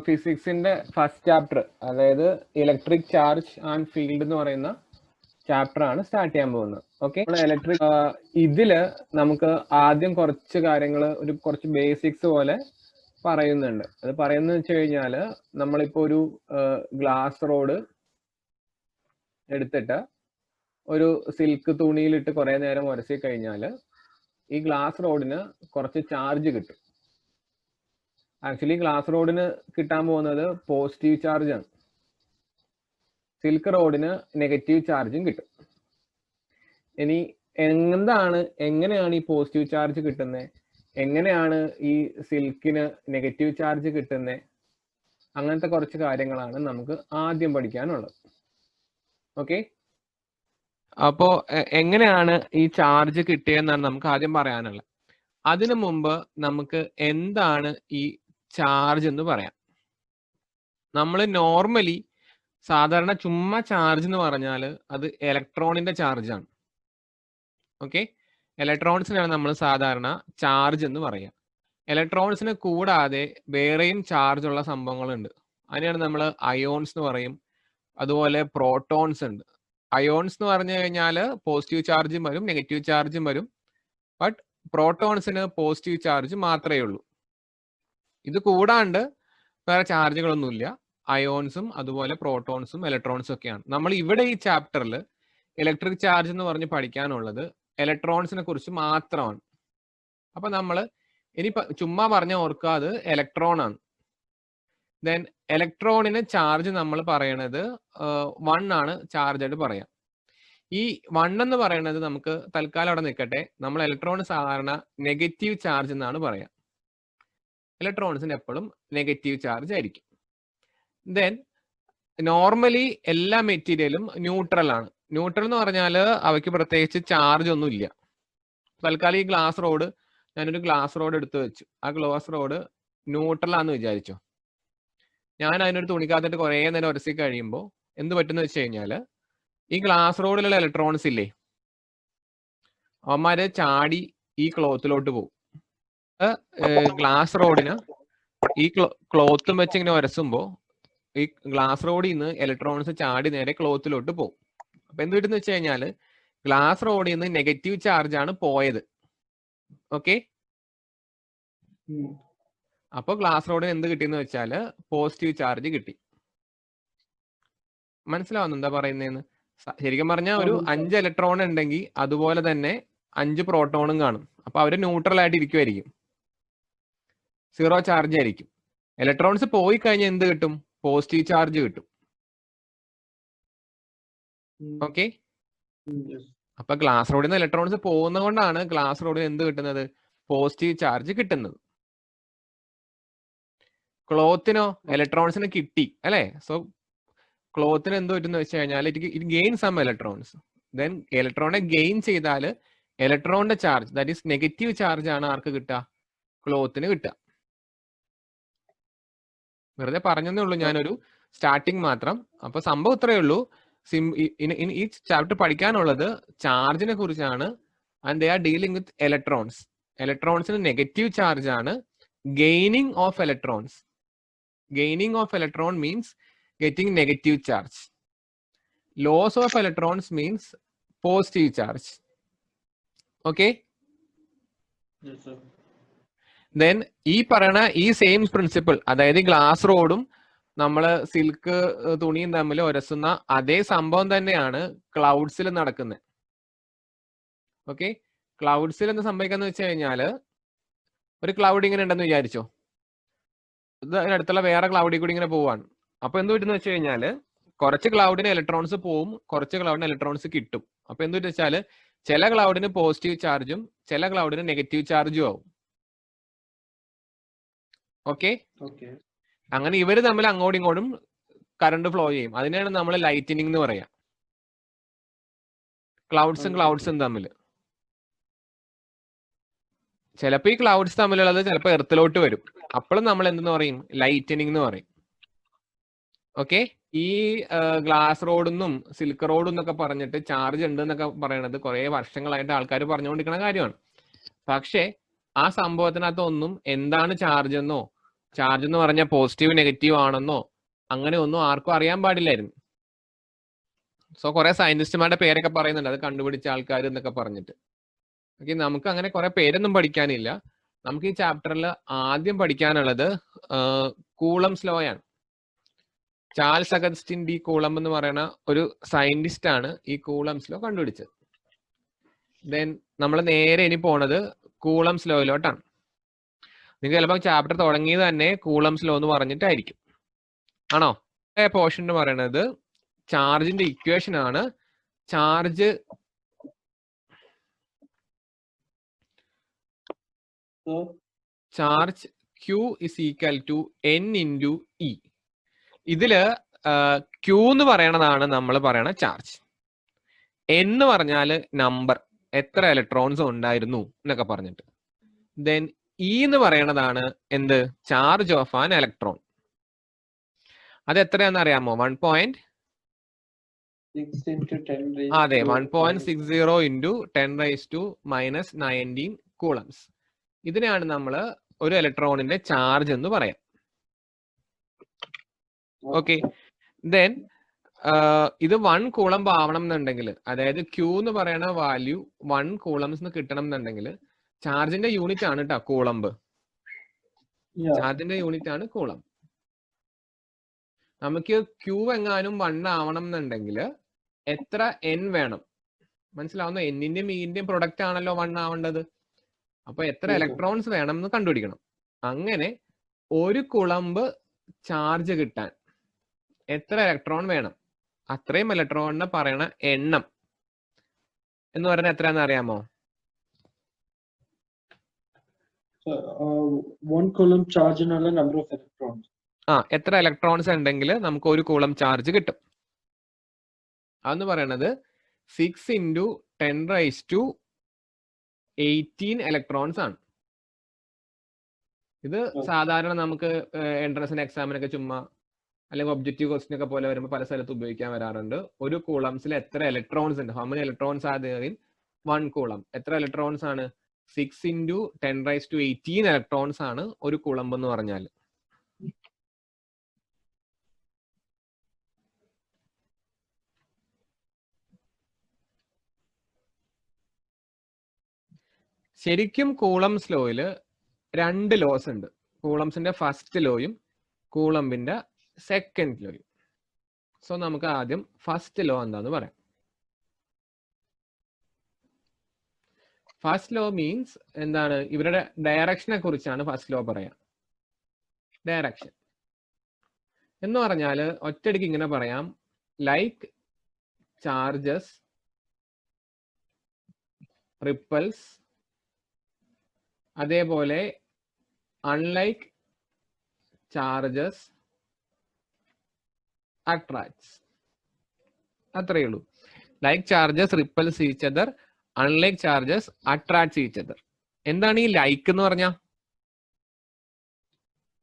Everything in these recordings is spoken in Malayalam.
ഫിസിക്സിന്റെ ഫസ്റ്റ് ചാപ്റ്റർ, അതായത് ഇലക്ട്രിക് ചാർജ് ആൻഡ് ഫീൽഡ് എന്ന് പറയുന്ന ചാപ്റ്റർ ആണ് സ്റ്റാർട്ട് ചെയ്യാൻ പോകുന്നത്. ഓക്കെ, ഇലക്ട്രിക് ഇതില് നമുക്ക് ആദ്യം കുറച്ച് കാര്യങ്ങൾ, കുറച്ച് ബേസിക്സ് പോലെ പറയുന്നുണ്ട്. അത് പറയുന്നത് വെച്ച് കഴിഞ്ഞാല് നമ്മളിപ്പോ ഒരു ഗ്ലാസ് റോഡ് എടുത്തിട്ട് ഒരു സിൽക്ക് തുണിയിലിട്ട് കുറെ നേരം ഉരസി കഴിഞ്ഞാൽ ഈ ഗ്ലാസ് റോഡിന് കുറച്ച് ചാർജ് കിട്ടും. ആക്ച്വലി ഗ്ലാസ് റോഡിന് കിട്ടാൻ പോകുന്നത് പോസിറ്റീവ് ചാർജ് ആണ്. സിൽക്ക് റോഡിന് നെഗറ്റീവ് ചാർജും കിട്ടും. ഇനി എങ്ങനെയാണ് ഈ പോസിറ്റീവ് ചാർജ് കിട്ടുന്നത്, എങ്ങനെയാണ് ഈ സിൽക്കിന് നെഗറ്റീവ് ചാർജ് കിട്ടുന്നത്, അങ്ങനത്തെ കുറച്ച് കാര്യങ്ങളാണ് നമുക്ക് ആദ്യം പഠിക്കാനുള്ളത്. ഓക്കെ, അപ്പോ എങ്ങനെയാണ് ഈ ചാർജ് കിട്ടിയെന്നാണ് നമുക്ക് ആദ്യം പറയാനുള്ളത്. അതിനു മുമ്പ് നമുക്ക് എന്താണ് ഈ ചാർജ് എന്ന് പറയാം. നമ്മൾ നോർമലി സാധാരണ ചുമ്മാ ചാർജ് എന്ന് പറഞ്ഞാൽ അത് ഇലക്ട്രോണിന്റെ ചാർജ് ആണ്. ഓക്കെ, ഇലക്ട്രോൺസിനാണ് നമ്മൾ സാധാരണ ചാർജ് എന്ന് പറയാം. ഇലക്ട്രോൺസിന് കൂടാതെ വേറെയും ചാർജ് ഉള്ള സംഭവങ്ങളുണ്ട്. അതിനെയാണ് നമ്മൾ അയോൺസ് എന്ന് പറയും. അതുപോലെ പ്രോട്ടോൺസ് ഉണ്ട്. അയോൺസ് എന്ന് പറഞ്ഞു കഴിഞ്ഞാൽ പോസിറ്റീവ് ചാർജും വരും നെഗറ്റീവ് ചാർജും വരും. ബട്ട് പ്രോട്ടോൺസിന് പോസിറ്റീവ് ചാർജ് മാത്രമേ ഉള്ളൂ. ഇത് കൂടാണ്ട് വേറെ ചാർജുകളൊന്നുമില്ല. അയോൺസും അതുപോലെ പ്രോട്ടോൺസും ഇലക്ട്രോൺസും ഒക്കെയാണ്. നമ്മൾ ഇവിടെ ഈ ചാപ്റ്ററിൽ ഇലക്ട്രിക് ചാർജ് എന്ന് പറഞ്ഞ് പഠിക്കാനുള്ളത് ഇലക്ട്രോൺസിനെ കുറിച്ച് മാത്രമാണ്. അപ്പൊ നമ്മൾ ഇനി ചുമ്മാ പറഞ്ഞ ഓർക്കുക, അത് ഇലക്ട്രോൺ ആണ്. ദെൻ ഇലക്ട്രോണിന് ചാർജ് നമ്മൾ പറയണത് 1 ആണ് ചാർജ് ആയിട്ട് പറയാം. ഈ 1 എന്ന് പറയുന്നത് നമുക്ക് തൽക്കാലം അവിടെ നിൽക്കട്ടെ. നമ്മൾ ഇലക്ട്രോൺ സാധാരണ നെഗറ്റീവ് ചാർജ് എന്നാണ് പറയാം. ഇലക്ട്രോൺസിന് എപ്പോഴും നെഗറ്റീവ് ചാർജ് ആയിരിക്കും. ദെൻ നോർമലി എല്ലാ മെറ്റീരിയലും ന്യൂട്രൽ ആണ്. ന്യൂട്രൽ എന്ന് പറഞ്ഞാൽ അവയ്ക്ക് പ്രത്യേകിച്ച് ചാർജ് ഒന്നും ഇല്ല. തൽക്കാലം ഈ ഗ്ലാസ് റോഡ്, ഞാനൊരു ഗ്ലാസ് റോഡ് എടുത്തു വെച്ചു. ആ ഗ്ലാസ് റോഡ് ന്യൂട്രൽ ആണെന്ന് വിചാരിച്ചോ. ഞാൻ അതിനൊരു തുണിക്കകത്തിട്ട് കുറേ നേരം ഉരസി കഴിയുമ്പോൾ എന്ത് പറ്റുന്ന വെച്ച് കഴിഞ്ഞാൽ ഈ ഗ്ലാസ് റോഡിലുള്ള ഇലക്ട്രോൺസ് ഇല്ലേ, അവന്മാര് ചാടി ഈ ക്ലോത്തിലോട്ട് പോകും. ഗ്ലാസ് റോഡിന് ഈ ക്ലോത്തും വെച്ച് ഇങ്ങനെ ഉരസുമ്പോൾ ഈ ഗ്ലാസ് റോഡിൽ നിന്ന് ഇലക്ട്രോൺസ് ചാടി നേരെ ക്ലോത്തിലോട്ട് പോകും. അപ്പൊ എന്ത് കിട്ടുന്ന വെച്ച് കഴിഞ്ഞാൽ ഗ്ലാസ് റോഡിൽ നിന്ന് നെഗറ്റീവ് ചാർജ് ആണ് പോയത്. ഓക്കെ, അപ്പൊ ഗ്ലാസ് റോഡിന് എന്ത് കിട്ടിയെന്ന് വെച്ചാൽ പോസിറ്റീവ് ചാർജ് കിട്ടി. മനസ്സിലാവുന്നു എന്താ പറയുന്നതെന്ന്? ശരിക്കും പറഞ്ഞാൽ ഒരു 5 ഇലക്ട്രോൺ ഉണ്ടെങ്കിൽ അതുപോലെ തന്നെ 5 പ്രോട്ടോണും കാണും. അപ്പൊ അവര് ന്യൂട്രൽ ആയിട്ട് ഇരിക്കുമായിരിക്കും, 0 ചാർജ് ആയിരിക്കും. ഇലക്ട്രോൺസ് പോയി കഴിഞ്ഞാൽ എന്ത് കിട്ടും? പോസിറ്റീവ് ചാർജ് കിട്ടും. ഓക്കെ, അപ്പൊ ഗ്ലാസ് റോഡിൽ നിന്ന് ഇലക്ട്രോൺസ് പോകുന്നത് കൊണ്ടാണ് ഗ്ലാസ് റോഡിൽ എന്ത് കിട്ടുന്നത്? പോസിറ്റീവ് ചാർജ് കിട്ടുന്നത്. ക്ലോത്തിനോ ഇലക്ട്രോൺസിന് കിട്ടി അല്ലെ. സോ ക്ലോത്തിന് എന്ത് പറ്റുന്ന വെച്ച് കഴിഞ്ഞാൽ it gain some electrons. Then ഇലക്ട്രോണിനെ ഗെയിൻ ചെയ്താൽ ഇലക്ട്രോണിന്റെ charge, that is negative charge ആണ് ആർക്ക് കിട്ടുക? ക്ലോത്തിന് കിട്ടുക. വെറുതെ പറഞ്ഞതേ ഉള്ളൂ, ഞാനൊരു സ്റ്റാർട്ടിങ് മാത്രം. അപ്പൊ സംഭവം ഇത്രയേ ഉള്ളൂ. ഈ ചാപ്റ്റർ പഠിക്കാനുള്ളത് ചാർജിനെ കുറിച്ചാണ്. And they are dealing with electrons. ഇലക്ട്രോൺസിന് നെഗറ്റീവ് ചാർജ് ആണ്. Gaining of electrons. Gaining of electron means getting negative charge. Loss of electrons means positive charge. Okay? Yes, sir. Then ഈ പറയുന്ന ഈ സെയിം പ്രിൻസിപ്പിൾ, അതായത് ഗ്ലാസ് റോഡും നമ്മള് സിൽക്ക് തുണിയും തമ്മിൽ ഉരസുന്ന അതേ സംഭവം തന്നെയാണ് ക്ലൗഡ്സിൽ നടക്കുന്നത്. ഓക്കെ, ക്ലൗഡ്സിൽ എന്ത് സംഭവിക്കാന്ന് വെച്ച് കഴിഞ്ഞാല് ഒരു ക്ലൗഡ് ഇങ്ങനെ ഉണ്ടെന്ന് വിചാരിച്ചോ. ഇത് അതിനടുത്തുള്ള വേറെ ക്ലൗഡിൽ കൂടി ഇങ്ങനെ പോവാണ്. അപ്പൊ എന്ത് പറ്റുന്ന വെച്ച് കഴിഞ്ഞാല് കുറച്ച് ക്ലൗഡിന് ഇലക്ട്രോൺസ് പോവും, കുറച്ച് ക്ലൗഡിന് ഇലക്ട്രോൺസ് കിട്ടും. അപ്പൊ എന്ത് വെച്ചാല് ചില ക്ലൗഡിന് പോസിറ്റീവ് ചാർജും ചില ക്ലൗഡിന് നെഗറ്റീവ് ചാർജും ആവും. ഓക്കെ, അങ്ങനെ ഇവര് തമ്മിൽ അങ്ങോട്ടും ഇങ്ങോട്ടും കറണ്ട് ഫ്ലോ ചെയ്യും. അതിനാണ് നമ്മൾ ലൈറ്റനിങ് എന്ന് പറയാം. ക്ലൗഡ്സും തമ്മിൽ. ചിലപ്പോൾ ഈ ക്ലൗഡ്സ് തമ്മിലുള്ളത് ചിലപ്പോൾ എർത്തിലോട്ട് വരും. അപ്പോഴും നമ്മൾ എന്തെന്ന് പറയും? ലൈറ്റനിങ് എന്ന് പറയും. ഓക്കെ, ഈ ഗ്ലാസ് റോഡെന്നും സിൽക്ക് റോഡും എന്നൊക്കെ പറഞ്ഞിട്ട് ചാർജ് ഉണ്ട് എന്നൊക്കെ പറയണത് കുറെ വർഷങ്ങളായിട്ട് ആൾക്കാർ പറഞ്ഞുകൊണ്ടിരിക്കുന്ന കാര്യമാണ്. പക്ഷേ ആ സംഭവത്തിനകത്തൊന്നും എന്താണ് ചാർജ് എന്നോ ചാർജ് എന്ന് പറഞ്ഞാൽ പോസിറ്റീവ് നെഗറ്റീവ് ആണെന്നോ അങ്ങനെ ഒന്നും ആർക്കും അറിയാൻ പാടില്ലായിരുന്നു. സോ കുറെ സയന്റിസ്റ്റുമാരുടെ പേരൊക്കെ പറയുന്നുണ്ട്, അത് കണ്ടുപിടിച്ച ആൾക്കാർ എന്നൊക്കെ പറഞ്ഞിട്ട്. ഓക്കെ, നമുക്ക് അങ്ങനെ കുറെ പേരൊന്നും പഠിക്കാനില്ല. നമുക്ക് ഈ ചാപ്റ്ററിൽ ആദ്യം പഠിക്കാനുള്ളത് കൂളംസ് ലോ ആണ്. ചാൾസ് അഗസ്റ്റിൻ ഡി കൂളം എന്ന് പറയുന്ന ഒരു സയന്റിസ്റ്റ് ആണ് ഈ കൂളംസ് ലോ കണ്ടുപിടിച്ചത്. ദെൻ നമ്മൾ നേരെ ഇനി പോണത് കൂളംസ് ലോയിലോട്ടാണ്. നിങ്ങൾ ചിലപ്പോൾ ചാപ്റ്റർ തുടങ്ങിയത് തന്നെ കൂളംസ് ലോ എന്ന് പറഞ്ഞിട്ടായിരിക്കും, ആണോ? പോർഷൻ എന്ന് പറയുന്നത് ചാർജിന്റെ ഇക്വേഷൻ ആണ്. Charge Q is equal to N into E. ഇതില് Q എന്ന് പറയണതാണ് നമ്മൾ പറയണ ചാർജ്. N എന്ന് പറഞ്ഞാൽ നമ്പർ, എത്ര ഇലക്ട്രോൺസ് ഉണ്ടായിരുന്നു എന്നൊക്കെ പറഞ്ഞിട്ട്. ദെൻ E എന്ന് പറയണതാണ് എന്ത്? Charge of an electron. അത് എത്രയാണെന്ന് അറിയാമോ? 1.6 അതെ, 1.60 into 10⁻⁻⁹ കൂളംസ്. ഇതിനെയാണ് നമ്മൾ ഒരു ഇലക്ട്രോണിന്റെ ചാർജ് എന്ന് പറയാം. ഓക്കെ, ദെൻ ഇത് 1 കൂളംബ് ആവണം എന്നുണ്ടെങ്കിൽ, അതായത് Q എന്ന് പറയുന്ന വാല്യൂ 1 കൂളംസ് കിട്ടണം എന്നുണ്ടെങ്കിൽ ചാർജിന്റെ യൂണിറ്റ് ആണ് കേട്ടോ കൂളംബ്. ചാർജിന്റെ യൂണിറ്റ് ആണ് കൂളംബ്. നമുക്ക് Q എങ്ങാനും 1 ആവണം എന്നുണ്ടെങ്കിൽ എത്ര N വേണം? മനസ്സിലാവുന്ന? എന്നിന്റെയും ഇന്റെയും പ്രൊഡക്റ്റ് ആണല്ലോ 1 ആവേണ്ടത്. അപ്പൊ എത്ര ഇലക്ട്രോൺസ് വേണം എന്ന് കണ്ടുപിടിക്കണം. അങ്ങനെ ഒരു കുളമ്പ് ചാർജ് കിട്ടാൻ എത്ര ഇലക്ട്രോൺ വേണം? അത്രയും ഇലക്ട്രോണിനെ പറയണ എണ്ണം എന്ന് പറയുന്നത് എത്രയാണെന്ന് അറിയാമോ? 1 coulomb chargeനുള്ള number of electrons. എത്ര ഇലക്ട്രോൺസ് ഉണ്ടെങ്കിൽ നമുക്ക് ഒരു കൂളം ചാർജ് കിട്ടും? അതെന്ന് പറയണത് 6 into 10⁻18 ഇലക്ട്രോൺസ് ആണ്. ഇത് സാധാരണ നമുക്ക് എൻട്രൻസിന് എക്സാമിനൊക്കെ ചുമ്മാ അല്ലെങ്കിൽ ഒബ്ജക്റ്റീവ് ക്വസ്റ്റ്യൻ ഒക്കെ പോലെ വരുമ്പോൾ പല സ്ഥലത്ത് ഉപയോഗിക്കാൻ വരാറുണ്ട്. ഒരു കൂളംസിൽ എത്ര ഇലക്ട്രോൺസ് ഉണ്ട്? How many electrons are there in 1 coulomb? എത്ര ഇലക്ട്രോൺസ് ആണ്? 6 into 10⁻18 ഇലക്ട്രോൺസ് ആണ് ഒരു കൂളംബ് എന്ന് പറഞ്ഞാൽ. ശരിക്കും കൂളംസ് ലോയിൽ 2 ലോസ് ഉണ്ട്. കൂളംസിന്റെ ഫസ്റ്റ് ലോയും കൂളംബിന്റെ സെക്കൻഡ് ലോയും. സോ നമുക്ക് ആദ്യം ഫസ്റ്റ് ലോ എന്താന്ന് പറയാം. ഫസ്റ്റ് ലോ മീൻസ് എന്താണ്? ഇവരുടെ ഡയറക്ഷനെ കുറിച്ചാണ് ഫസ്റ്റ് ലോ പറയാം. ഡയറക്ഷൻ എന്ന് പറഞ്ഞാൽ ഒറ്റയടിക്ക് ഇങ്ങനെ പറയാം, ലൈക്ക് ചാർജസ് റിപ്പൽസ്, അതേപോലെ അൺലൈക്ക് ചാർജസ് അട്രാക്ട്സ്. അത്രയേ ഉള്ളൂ. Like charges repels each other, unlike charges attracts each other. എന്താണ് ഈ ലൈക്ക് എന്ന് പറഞ്ഞാ?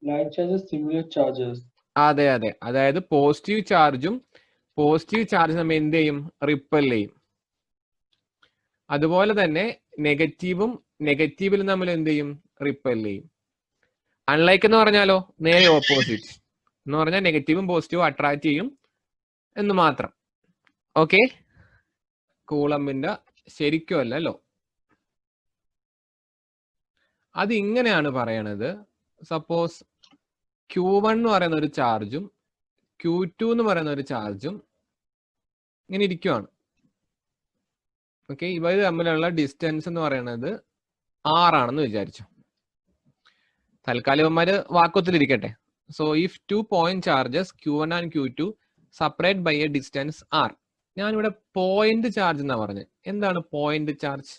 Like charges, similar charges. അതെ അതെ, അതായത് പോസിറ്റീവ് ചാർജ് നമ്മൾ എന്ത് ചെയ്യും? റിപ്പൽ ചെയ്യും. അതുപോലെ തന്നെ നെഗറ്റീവിൽ നമ്മൾ എന്ത് ചെയ്യും? റിപ്പൽ ചെയ്യും. അൺലൈക്ക് എന്ന് പറഞ്ഞാലോ നേരെ ഓപ്പോസിറ്റ് എന്ന് പറഞ്ഞാൽ നെഗറ്റീവും പോസിറ്റീവും അട്രാക്ട് ചെയ്യും എന്ന് മാത്രം. ഓക്കെ, കൂളംബിന്റെ ശരിക്കും അല്ലല്ലോ. അത് ഇങ്ങനെയാണ് പറയണത്. സപ്പോസ് Q1 എന്ന് പറയുന്ന ഒരു ചാർജും Q2 എന്ന് പറയുന്ന ഒരു ചാർജും ഇങ്ങനെ ഇരിക്കുവാണ്. ഓക്കെ, ഇവർ തമ്മിലുള്ള ഡിസ്റ്റൻസ് എന്ന് പറയുന്നത് R ആണെന്ന് വിചാരിച്ചു. തൽക്കാലം ഇവന്മാര് വാക്കത്തിലിരിക്കട്ടെ. So if 2 point charges Q1 and Q2 separate by a distance R. ഞാനിവിടെ പോയിന്റ് ചാർജ് എന്നാ പറഞ്ഞത്. എന്താണ് point charge?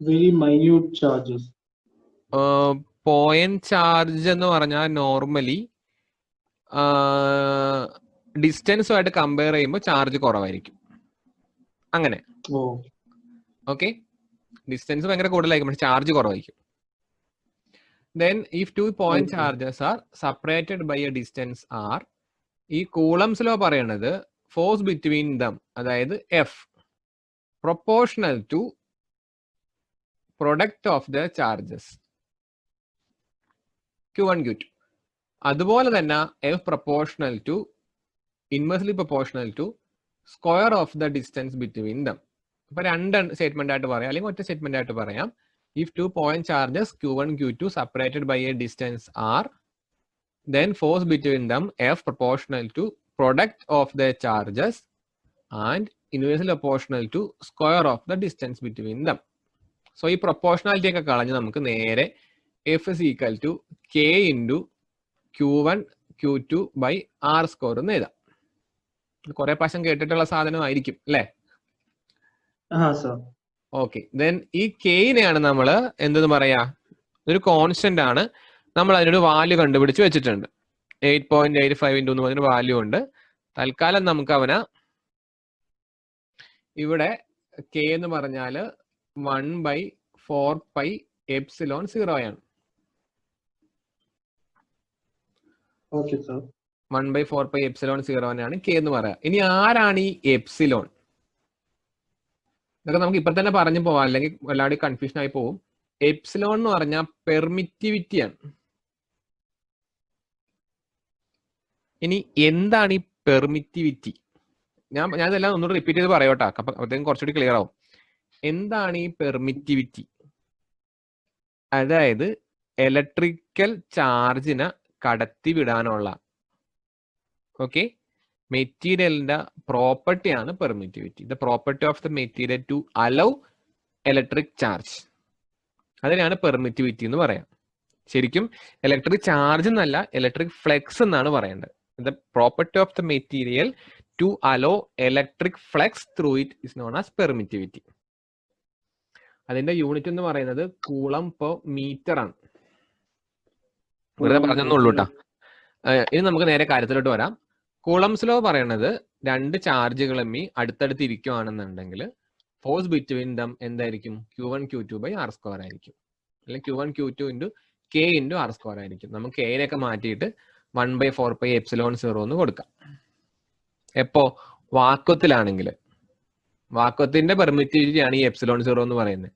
Very minute charges. Point charge എന്ന് പറഞ്ഞാൽ നോർമലി ഡിസ്റ്റൻസുമായിട്ട് കമ്പയർ ചെയ്യുമ്പോൾ ചാർജ് കുറവായിരിക്കും. അങ്ങനെ ഓക്കെ, ഡിസ്റ്റൻസ് ഭയങ്കര കൂടുതലായിരിക്കും, പക്ഷെ ചാർജ് കുറവായിരിക്കും. Then if 2 point charges are separated by a distance R, ഈ കൂളംസ് ലോ പറയണത് ഫോഴ്സ് ബിറ്റ്വീൻ ദം, അതായത് F proportional to product of the charges. Q1 Q2. അതുപോലെ തന്നെ F proportional to inversely proportional to square of the distance between them. ഇപ്പൊ രണ്ട് സ്റ്റേറ്റ്മെന്റ് ആയിട്ട് പറയാം, അല്ലെങ്കിൽ ഒറ്റ സ്റ്റേറ്റ്മെന്റ് ആയിട്ട് പറയാം. If 2 point charges Q1 Q2 separated by a distance R, then force between them F proportional to product of the charges and inversely proportional to square of the distance between them. So ഈ പ്രൊപ്പോർഷണാലിറ്റി ഒക്കെ കളഞ്ഞ് നമുക്ക് നേരെ F is equal to K into Q1 Q2 by R square എന്ന് എഴുതാം. കുറെ പ്രാവശ്യം കേട്ടിട്ടുള്ള സാധനമായിരിക്കും അല്ലേ? ഓക്കെ, ദെൻ ഈ കെയിനെയാണ് നമ്മൾ എന്തെന്ന് പറയാ, ഇതൊരു കോൺസ്റ്റന്റ് ആണ്. നമ്മൾ അതിനൊരു വാല്യൂ കണ്ടുപിടിച്ച് വെച്ചിട്ടുണ്ട്. 8.85 into എന്ന് പറഞ്ഞൊരു വാല്യൂ ഉണ്ട്. തൽക്കാലം നമുക്ക് അവനെ ഇവിടെ കെ എന്ന് പറഞ്ഞാൽ 1/4πε0 ആണ്. 1/4πε0 ആണ് കെ എന്ന് പറയാം. ഇനി ആരാണ് ഈ എപ്സിലോൺ? ഇതൊക്കെ നമുക്ക് ഇപ്പൊ തന്നെ പറഞ്ഞു പോവാം, അല്ലെങ്കിൽ എല്ലാവരും കൺഫ്യൂഷൻ ആയി പോവും. എപ്സിലോൺ എന്ന് പറഞ്ഞാൽ പെർമിറ്റിവിറ്റിയാണ്. ഇനി എന്താണ് ഈ പെർമിറ്റിവിറ്റി? ഞാൻ ഇതെല്ലാം ഒന്നുകൂടി റിപ്പീറ്റ് ചെയ്ത് പറയോട്ടാ, അപ്പോഴത്തേക്കും കുറച്ചുകൂടി ക്ലിയർ ആവും. എന്താണ് ഈ പെർമിറ്റിവിറ്റി? അതായത് ഇലക്ട്രിക്കൽ ചാർജിനെ കടത്തിവിടാനുള്ള മെറ്റീരിയലിന്റെ പ്രോപ്പർട്ടിയാണ് permittivity. The property of the material to allow electric charge, അതിനാണ് പെർമിറ്റിവിറ്റി എന്ന് പറയാം. ശരിക്കും ഇലക്ട്രിക് ചാർജ് എന്നല്ല, ഇലക്ട്രിക് ഫ്ലെക്സ് എന്നാണ് പറയേണ്ടത്. The property of the material to allow electric flux through it is known as permittivity. അതിന്റെ യൂണിറ്റ് എന്ന് പറയുന്നത് കൂളം പെർ മീറ്റർ ആണ്. വെറുതെ പറഞ്ഞെന്നുള്ളൂ കേട്ടോ. ഇനി നമുക്ക് നേരെ കാര്യത്തിലോട്ട് വരാം. കൂളംസ് ലോ പറയണത് രണ്ട് ചാർജുകളും അടുത്തടുത്ത് ഇരിക്കുകയാണെന്നുണ്ടെങ്കിൽ ഫോഴ്സ് ബിറ്റ്വീൻ ദം എന്തായിരിക്കും? Q1 Q2 by R square ആയിരിക്കും, അല്ലെങ്കിൽ Q1 Q2 into K into R square ആയിരിക്കും. നമുക്ക് കെയിനൊക്കെ മാറ്റിയിട്ട് 1/4πε0 എന്ന് കൊടുക്കാം. എപ്പോ വാക്വത്തിലാണെങ്കിൽ, വാക്വത്തിന്റെ പെർമിറ്റിവിറ്റിയാണ് ഈ ε0 എന്ന് പറയുന്നത്.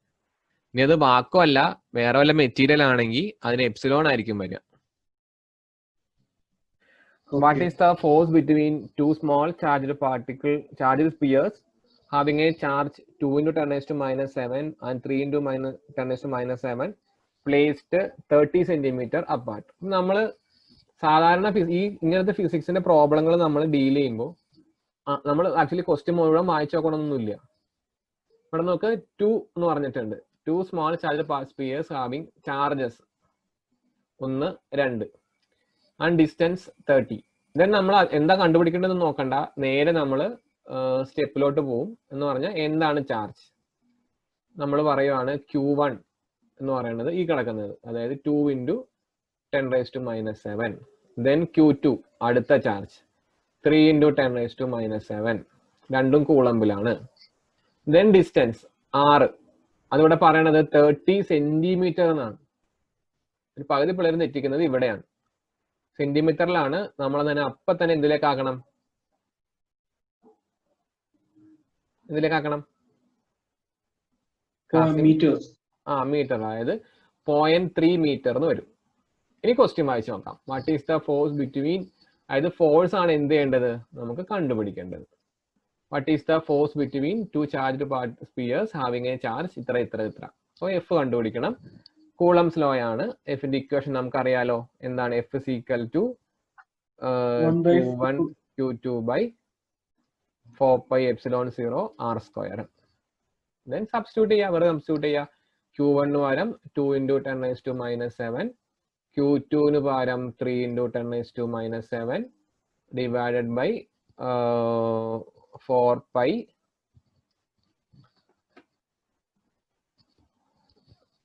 ഇനി അത് വാക്വം അല്ല, വേറെ വല്ല മെറ്റീരിയൽ ആണെങ്കിൽ അതിന് എപ്സിലോൺ ആയിരിക്കും വരിക. What is the force between two small charged spheres having a charge 2 into 10⁻⁷ and 3 into 10⁻⁷ placed 30 centimeter apart? നമ്മൾ സാധാരണ ഈ ഇങ്ങനത്തെ ഫിസിക്സിന്റെ പ്രോബ്ലങ്ങൾ നമ്മൾ ഡീൽ ചെയ്യുമ്പോൾ നമ്മൾ ആക്ച്വലി ക്വസ്റ്റ്യൻ മുഴുവൻ വായിച്ചു നോക്കണമെന്നൊന്നുമില്ല. ഇവിടെ നോക്ക് 2 എന്ന് പറഞ്ഞിട്ടുണ്ട്. 2 small charged spheres having charges 1, 2 and distance 30. Then നമ്മൾ എന്താ കണ്ടുപിടിക്കേണ്ടതെന്ന് നോക്കണ്ട, നേരെ നമ്മൾ സ്റ്റെപ്പിലോട്ട് പോവും. എന്ന് പറഞ്ഞാൽ എന്താണ് ചാർജ്? നമ്മൾ പറയുവാണ് Q1 എന്ന് പറയുന്നത് ഈ കിടക്കുന്നത്, അതായത് 2 into 10⁻⁷. ദെൻ Q2 അടുത്ത ചാർജ് 3 into 10⁻⁷, രണ്ടും കൂളമ്പിലാണ്. ദെൻ ഡിസ്റ്റൻസ് 6, അതിവിടെ പറയണത് 30 സെന്റിമീറ്റർ എന്നാണ്. ഒരു പകുതി പിള്ളേർ തെറ്റിക്കുന്നത് ഇവിടെയാണ്. സെന്റിമീറ്ററിലാണ്. നമ്മൾ തന്നെ അപ്പൊ തന്നെ എന്തിലേക്കാക്കണം? മീറ്റർ, അതായത് 0.3 മീറ്റർ എന്ന് വരും. ഇനി ക്വസ്റ്റ്യൻ വായിച്ചു നോക്കാം. What is the force between, അതായത് ഫോഴ്സ് ആണ് എന്ത് ചെയ്യേണ്ടത്? നമുക്ക് കണ്ടുപിടിക്കേണ്ടത്. What is the force between two charged spheres having a charge ഇത്ര. സോ എഫ് കണ്ടുപിടിക്കണം. കൂളംസ് ലോ ആണ്. എഫിന്റെ ഇക്വേഷൻ നമുക്കറിയാലോ. എന്താണ്? F is equal to Q1 Q2 by 4πε0 R square. Then substitute ചെയ്യുക, വെറുതെ സബ്സ്റ്റിറ്റ്യൂട്ട് ചെയ്യുക. Q1 പകരം 2 into 10⁻⁷, Q2 പകരം 3 into 10⁻⁷, ഡിവൈഡഡ് ബൈ 4π.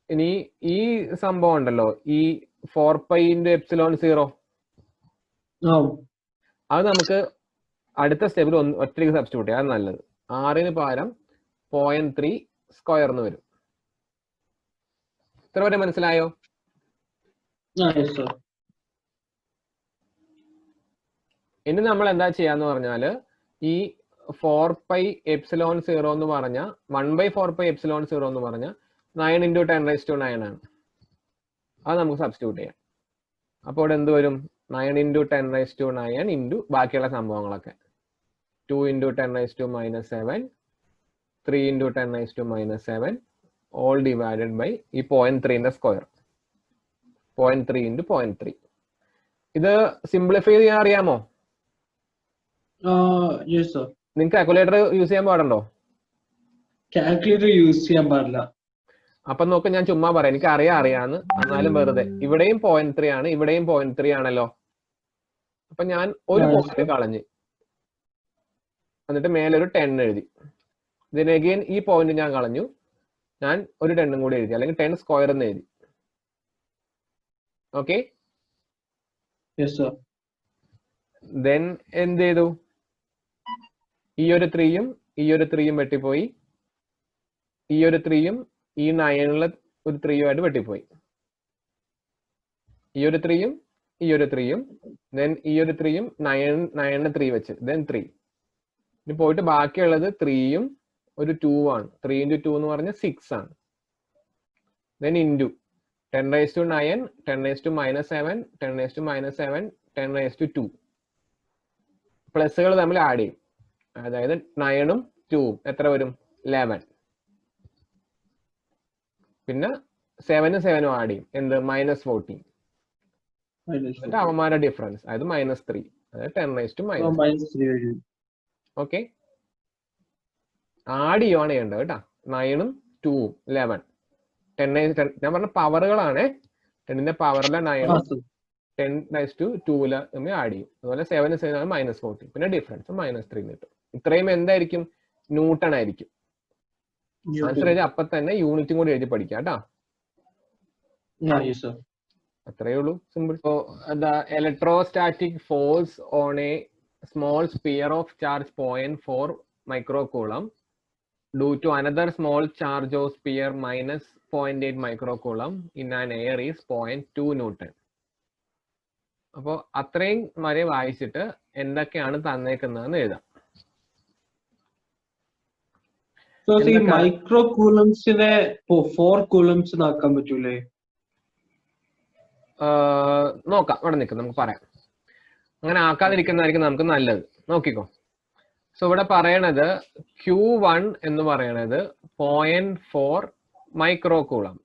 ഇനി ഈ സംഭവം ഉണ്ടല്ലോ, ഈ 4π into ε0, അത് നമുക്ക് അടുത്ത സ്റ്റെപ്പിൽ ഒറ്റയ്ക്ക് സബ്സ്റ്റിറ്റ്യൂട്ട് ചെയ്യാം. അത് നല്ലത്. 6 പകരം 0.3 സ്ക്വയർ എന്ന് വരും. ഇത്ര വരെ മനസ്സിലായോ? ഇനി നമ്മൾ എന്താ ചെയ്യാന്ന് പറഞ്ഞാല്, ഈ 4πε0 എന്ന് പറഞ്ഞ 1/4πε0 എന്ന് പറഞ്ഞ 9 into 10⁻⁹ ആണ്. അത് നമുക്ക് സബ്സ്റ്റിറ്റ്യൂട്ട് ചെയ്യാം. അപ്പോൾ ഇവിടെ എന്ത് വരും? 9 into 10 raised to 9 into ബാക്കിയുള്ള സംഭവങ്ങളൊക്കെ 2 into 10 raised to minus 7, 3 into 10 raised to minus 7, all divided by ഈ 0.3ന്റെ സ്ക്വയർ, 0.3 into 0.3. ഇത് സിംപ്ലിഫൈ ചെയ്യാൻ അറിയാമോ? Yes, sir. നിങ്ങൾക്ക് കാൽക്കുലേറ്റർ യൂസ് ചെയ്യാൻ പാടുണ്ടോ? Calculator use ചെയ്യാൻ പാടില്ല. അപ്പൊ നോക്ക്, ഞാൻ ചുമ്മാ പറയാം, എനിക്ക് അറിയാന്ന്, എന്നാലും വെറുതെ. ഇവിടെയും 0.3 ആണ്, ഇവിടെയും 0.3 ആണല്ലോ. അപ്പൊ ഞാൻ ഒരു പോയിന്റ് കളഞ്ഞ് എന്നിട്ട് മേലൊരു 10 എഴുതി. ഇതിന് അഗെയിൻ ഈ പോയിന്റ് ഞാൻ കളഞ്ഞു, ഞാൻ ഒരു 10 കൂടി എഴുതി, അല്ലെങ്കിൽ 10 സ്ക്വയർ എന്ന് എഴുതി. Okay, Yes, sir. ദെൻ എന്ത് ചെയ്തു? ഈ ഒരു 3യും ഈ ഒരു 3യും വെട്ടിപ്പോയി, ഈ ഒരു 3യും ഈ 9 ഒരു 3യുമായിട്ട് വെട്ടിപ്പോയി, ഈ ഒരു 3യും ഈ ഒരു 3യും, ദെൻ ഈ ഒരു 3യും 9 3 വെച്ച്, ദെൻ 3. ഇനി പോയിട്ട് ബാക്കിയുള്ളത് 3യും ഒരു 2 ആണ്. 3 into 2 എന്ന് പറഞ്ഞാൽ 6 ആണ്. Then into 10 raised to 9, 10 raised to minus 7, 10 raised to minus 7, 10 raised to 2. പ്ലസുകൾ തമ്മിൽ ആഡ് ചെയ്യും, അതായത് 9ഉം 2ഉം എത്ര വരും? 11. പിന്നെ 7ഉം 7ഉം ആഡ് ചെയ്യും, എന്ത്? -14. എന്നിട്ട് അവന്മാരുടെ ഡിഫറൻസ്, അതായത് -3, അതായത് 10 raised to -3. ഓക്കെ, ആഡ് ചെയ്യുവാണ് ചെയ്യേണ്ടത് കേട്ടോ. 9ഉം 2ഉം 11. 10 ഞാൻ പറഞ്ഞ പവറുകളാണ്. 10ന്റെ പവറിലെ 9 10 raised to 2 തമ്മിൽ ആഡ് ചെയ്യും. അതുപോലെ 7 7 -14, പിന്നെ ഡിഫറൻസ് -3 കിട്ടും. ഇത്രയും എന്തായിരിക്കും? ന്യൂട്ടൺ ആയിരിക്കും. ആൻസർ എഴുതി അപ്പൊ തന്നെ യൂണിറ്റും കൂടി എഴുതി പഠിക്കാം കേട്ടോ. അത്രയേ ഉള്ളൂ, simple. the electrostatic force on a small sphere of charge 0.4 microcoulomb due to another small charge of sphere minus 0.8 microcoulomb in an air is 0.2 Newton. അപ്പോൾ അത്രയും വരെ വായിച്ചിട്ട് എന്തൊക്കെയാണ് തന്നേക്കുന്നതെന്ന് എഴുതാം. മൈക്രോ കൂളംസിനെ 4 കൂളംസ് ആക്കാൻ പറ്റൂലേ? നോക്കാം, ഇവിടെ നിൽക്കും, നമുക്ക് പറയാം. അങ്ങനെ ആക്കാതിരിക്കുന്നതായിരിക്കും നമുക്ക് നല്ലത്. നോക്കിക്കോ. സോ ഇവിടെ പറയണത് Q1 എന്ന് പറയണത് 0.4 മൈക്രോ കൂളം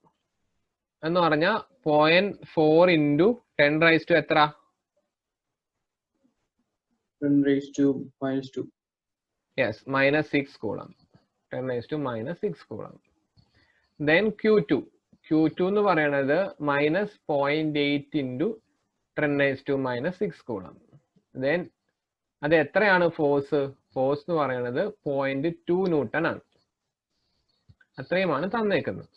എന്ന് പറഞ്ഞാൽ 0.4 into 10 raised to എത്ര? 10 raised to -2. Yes, -6 coulomb. 10 raised to -6 coulomb. Then Q2 എന്ന് പറയണത് -0.8 into 10 raised to -6 coulomb. Then അത് എത്രയാണ് ഫോഴ്സ്? ഫോഴ്സ് എന്ന് പറയുന്നത് 0.2 ന്യൂട്ടൺ ആണ്. അത്രയുമാണ് തന്നേക്കുന്നത്.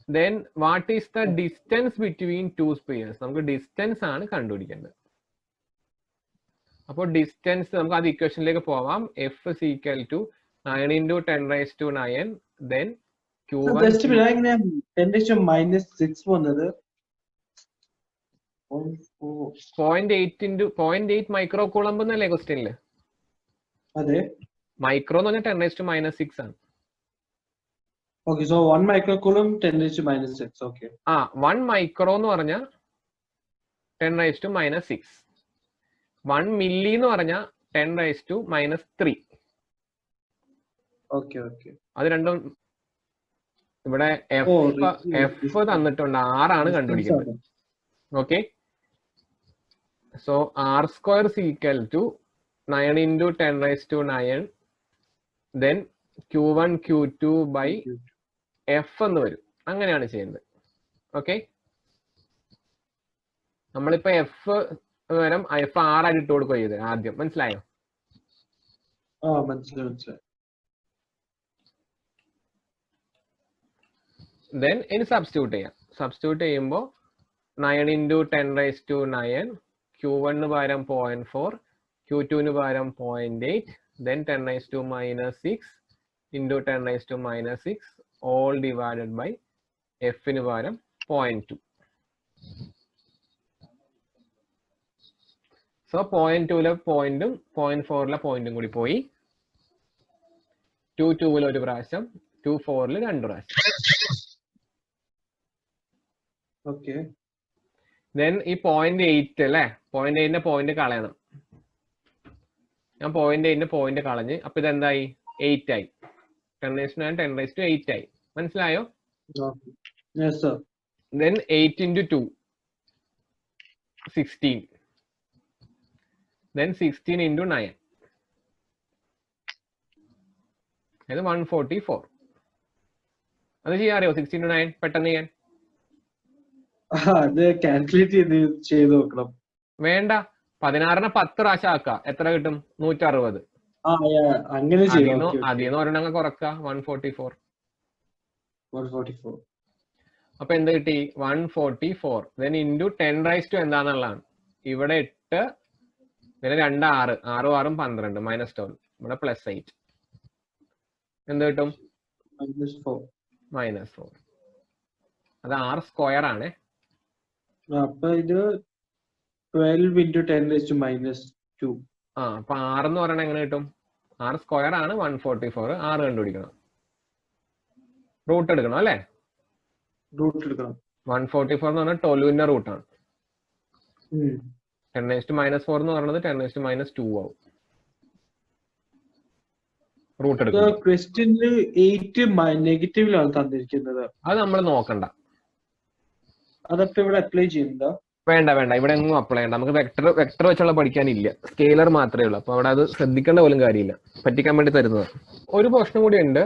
Then what is the distance between two spheres? നമുക്ക് ഡിസ്റ്റൻസ് ആണ് കണ്ടുപിടിക്കേണ്ടത്. അപ്പോൾ ഡിസ്റ്റൻസ് നമുക്ക് അത് ഇക്വേഷനിലേക്ക് പോവാം. F is equal to 9 into 10 raised to 9, then Q1 10 raised to -6 വന്നത് 0.8 into 0.8 മൈക്രോ കൂളംബ് എന്നല്ലേ ക്വസ്റ്റ്യനില്? അതെ, മൈക്രോ എന്ന് പറഞ്ഞാൽ 10 raised to -6 ആണ്. Okay, so 1 microcoulomb 10 raised to -6. Okay. 1 micro എന്ന് പറഞ്ഞാൽ 10 raised to -6. 1 മില്ലി എന്ന് പറഞ്ഞാൽ 10 raised to -3. Okay. അത് രണ്ടും ഇവിടെ എഫ് തന്നിട്ടുണ്ട്, 6 ആണ് കണ്ടുപിടിക്കുന്നത്. Okay, so R² is equal to 9 into 10 raised to 9, then Q1 Q2 by F എന്ന് വരും. അങ്ങനെയാണ് ചെയ്യുന്നത്. ഓക്കെ, നമ്മളിപ്പോ എഫ് പകരം F 6 ആയിട്ട് ഇട്ട് കൊടുക്കുക ചെയ്ത് ആദ്യം. മനസ്സിലായോ? മനസ്സിലായി. Then ഇനി സബ്സ്റ്റിറ്റ്യൂട്ട് ചെയ്യാം. സബ്സ്റ്റിറ്റ്യൂട്ട് ചെയ്യുമ്പോൾ 9 into 10 raised to 9, Q1 പകരം 0.4, Q2 പകരം 0.8, then 10 raised to -6 into 10 raised to -6, all divided by F പകരം 0.2. സോ 0.2 പോയിന്റും 0.4 പോയിന്റും കൂടി പോയി. 2 ഒരു പ്രാവശ്യം, 2 2 പ്രാവശ്യം. Okay. ദെൻ ഈ 0.8 അല്ലേ, 0.8ന്റെ പോയിന്റ് കളയണം. ഞാൻ 0.8ന്റെ പോയിന്റ് കളഞ്ഞ് അപ്പൊ ഇതെന്തായി 8 ആയി. 10⁻9 10⁸8 ആയി. മനസ്സിലായോ? Yes, sir. Then 8 into 2 16. Then 16 into 9 അത് 144. അത് ചെയ്യാറിയോ 16 into 9 പെട്ടെന്ന് ചെയ്യാൻ? അത് കാൽക്കുലേറ്റ് ചെയ്ത് നോക്കണം. വേണ്ട, 16നെ 10 പ്രാവശ്യം ആക്കുക, എത്ര കിട്ടും? 160. അങ്ങനെ അതിന്ന് ഒരെണ്ണം കുറക്ക 144. 144. അപ്പൊ എന്ത് കിട്ടി? 144. then into 10⁻² എന്താന്നുള്ളതാണ്. ഇവിടെ 8, പിന്നെ 2 6, 6 6 12 -12, ഇവിടെ +8. എന്ത് കിട്ടും? -4. അത് R² ആണ്. അപ്പൊ ഇത് 12 into 10⁻². അപ്പൊ 6 എന്ന് പറയണത് എങ്ങനെ കിട്ടും? R² ആണ് 144. 6 കണ്ടുപിടിക്കണം, റൂട്ട് എടുക്കണം അല്ലേ? റൂട്ട് എടുക്കണം. 144 എന്ന് പറഞ്ഞാൽ 12ന്റെ റൂട്ടാണ്. 10⁻⁻4 എന്ന് പറയുന്നത് 10⁻². ആവും. റൂട്ട് എടുക്കണം. ക്വസ്റ്റ്യനിൽ 8 നെഗറ്റീവിലാണ് തന്നിരിക്കുന്നത്. അത് നമ്മൾ നോക്കണ്ട. അതപ്പോ ഇവിടെ അപ്ലൈ ചെയ്യുന്നുണ്ടോ? വേണ്ട, ഇവിടെ ഒന്നും അപ്ലൈ ചെയ്യണ്ട. നമുക്ക് വെക്ടർ വെച്ചുള്ള പഠിക്കാനില്ല, സ്കെയിലർ മാത്രമേ ഉള്ളൂ. അപ്പൊ അവിടെ അത് ശ്രദ്ധിക്കേണ്ട പോലും കാര്യമില്ല, പറ്റിക്കാൻ വേണ്ടി തരുന്നത്. ഒരു പ്രശ്നം കൂടി ഉണ്ട്.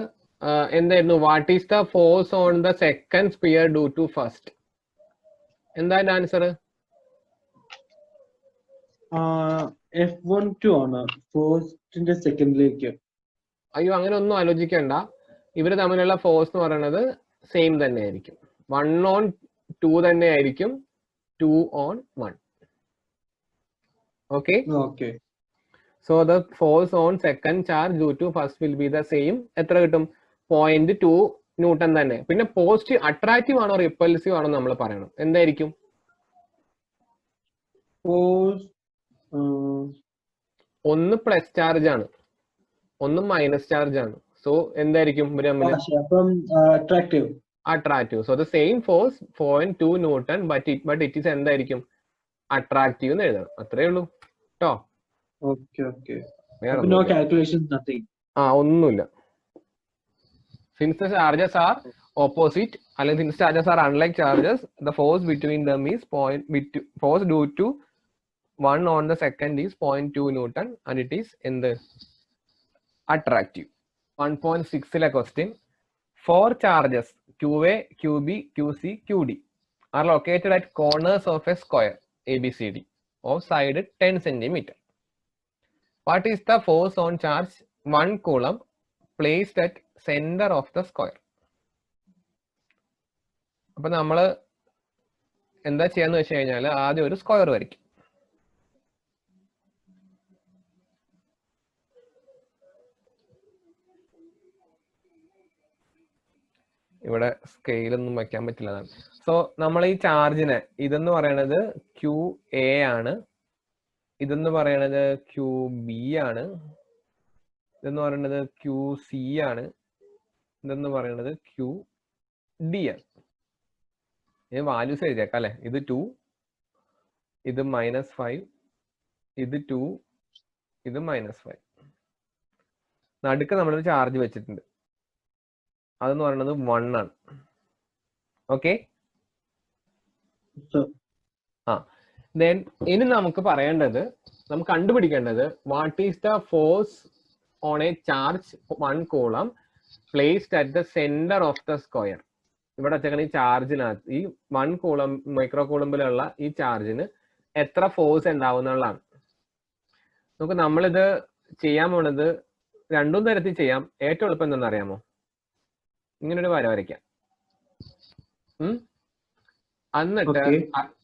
എന്തായിരുന്നു? What is the force on the second sphere due to first? എന്താ ആൻസർ? F12 ആണ് ഫസ്റ്റിന്റെ സെക്കൻഡിലേക്ക്. അയ്യോ, അങ്ങനെ ഒന്നും ആലോചിക്കേണ്ട. ഇവര് തമ്മിലുള്ള ഫോഴ്സ് എന്ന് പറയുന്നത് സെയിം തന്നെ ആയിരിക്കും. 1 on 2 തന്നെ ആയിരിക്കും, 2 on 1. Okay? Okay. So the force on second charge due to first will be the same. എത്ര കിട്ടും? 0.2 ന്യൂട്ടൺ തന്നെ. പിന്നെ പോസിറ്റീവ് അട്രാക്റ്റീവ് ആണോ റിപ്പൽസീവ് ആണോ നമ്മൾ പറയണം. എന്തായിരിക്കും? ഒന്ന് പ്ലസ് ചാർജ് ആണ്, ഒന്ന് മൈനസ് ചാർജ് ആണ്. സോ എന്തായിരിക്കും? Attractive. So the same force 0.2 newton but it is എന്തായിരിക്കും? അട്രാക്റ്റീവ് എന്ന് എഴുതണം. അത്രേ ഉള്ളൂ കേട്ടോ. ഒന്നുമില്ല. Since the charges are opposite, അല്ലെങ്കിൽ since charges are unlike charges, the force between them is force due to 1 on the second is 0.2 Newton and it is in the attractive. 1.6 question. 4 charges QA, QB, QC, QD are located at corners of a square ABCD of side 10 cm. What is the force on charge 1 coulomb placed at center of the square? അപ്പൊ നമ്മള് എന്താ ചെയ്യാന്ന് വെച്ച് കഴിഞ്ഞാൽ ആദ്യം ഒരു സ്ക്വയർ വരയ്ക്കും. ഇവിടെ സ്കെയിലൊന്നും വയ്ക്കാൻ പറ്റില്ല. സോ നമ്മൾ ഈ ചാർജിനെ, ഇതെന്ന് പറയണത് QA ആണ്, ഇതെന്ന് പറയണത് QB ആണ്, ഇതെന്ന് പറയുന്നത് QC ആണ്, ഇതെന്ന് പറയുന്നത് QD ആണ്. ഇത് വാല്യൂസ് എഴുതിയേക്കാം അല്ലെ? ഇത് 2, ഇത് -5, ഇത് 2, ഇത് -5. നടുക്ക് നമ്മളൊരു ചാർജ് വെച്ചിട്ടുണ്ട്, അതെന്ന് പറയുന്നത് 1 ആണ്. ഓക്കെ. ദെൻ ഇനി നമുക്ക് പറയേണ്ടത്, നമുക്ക് കണ്ടുപിടിക്കേണ്ടത് what is the force on A charge 1 coulomb placed at the centre of the square. ഇവിടെ വെച്ചേക്കണ ഈ ചാർജിനകത്ത്, ഈ 1 coulomb മൈക്രോ കൂളംബിലുള്ള ഈ ചാർജിന് എത്ര ഫോഴ്സ് ഉണ്ടാവുന്നതാണ്. നമുക്ക് നമ്മളിത് ചെയ്യാൻ പോണത് രണ്ടും തരത്തിൽ ചെയ്യാം. ഏറ്റവും എളുപ്പം എന്താണെന്ന് അറിയാമോ? ഇങ്ങനൊരു വര വരയ്ക്കാം. എന്നിട്ട്